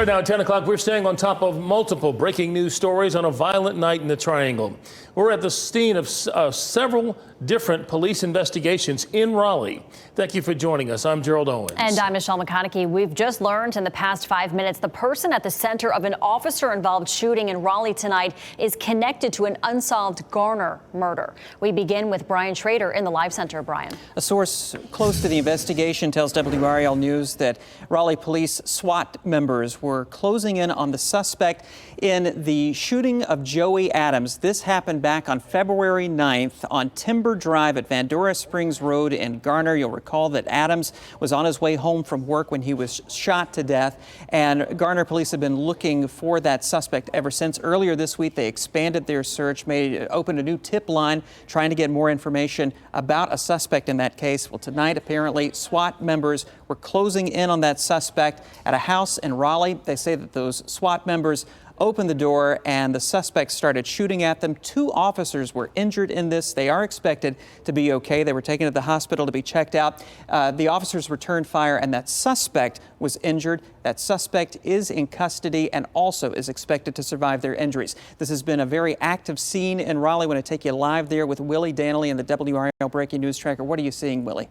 Right now at 10 o'clock, we're staying on top of multiple breaking news stories on a violent night in the Triangle. We're at the scene of several different police investigations in Raleigh. Thank you for joining us. I'm Gerald Owens. And I'm Michelle McConaughey. We've just learned in the past 5 minutes the person at the center of an officer-involved shooting in Raleigh tonight is connected to an unsolved Garner murder. We begin with Brian Schrader in the Live Center. Brian. A source close to the investigation tells WRAL News that Raleigh police SWAT members were closing in on the suspect in the shooting of Joey Adams. This happened back on February 9th on Timber Drive at Vandora Springs Road in Garner. You'll recall that Adams was on his way home from work when he was shot to death, and Garner police have been looking for that suspect ever since. Earlier this week, they expanded their search, opened a new tip line, trying to get more information about a suspect in that case. Well, tonight, apparently, SWAT members were closing in on that suspect at a house in Raleigh. They say that those SWAT members opened the door and the suspects started shooting at them. 2 officers were injured in this. They are expected to be okay. They were taken to the hospital to be checked out. The officers returned fire and that suspect was injured. That suspect is in custody and also is expected to survive their injuries. This has been a very active scene in Raleigh. I want to take you live there with Willie Danley and the WRAL Breaking News Tracker. What are you seeing, Willie?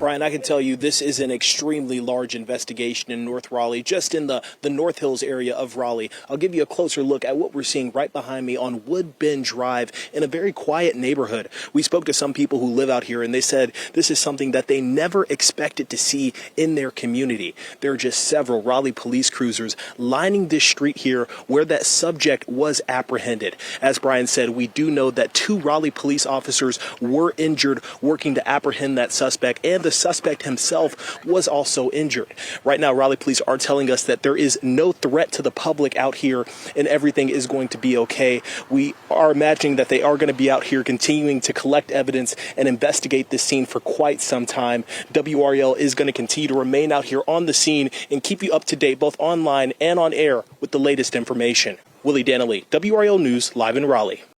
Brian, I can tell you this is an extremely large investigation in North Raleigh, just in the North Hills area of Raleigh. I'll give you a closer look at what we're seeing right behind me on Woodbend Drive in a very quiet neighborhood. We spoke to some people who live out here, and they said this is something that they never expected to see in their community. There are just several Raleigh police cruisers lining this street here where that subject was apprehended. As Brian said, we do know that 2 Raleigh police officers were injured working to apprehend that suspect, and the suspect himself was also injured. Right now, Raleigh police are telling us that there is no threat to the public out here and everything is going to be okay. We are imagining that they are going to be out here continuing to collect evidence and investigate this scene for quite some time. WRAL is going to continue to remain out here on the scene and keep you up to date both online and on air with the latest information. Willie Danley, WRAL News, live in Raleigh.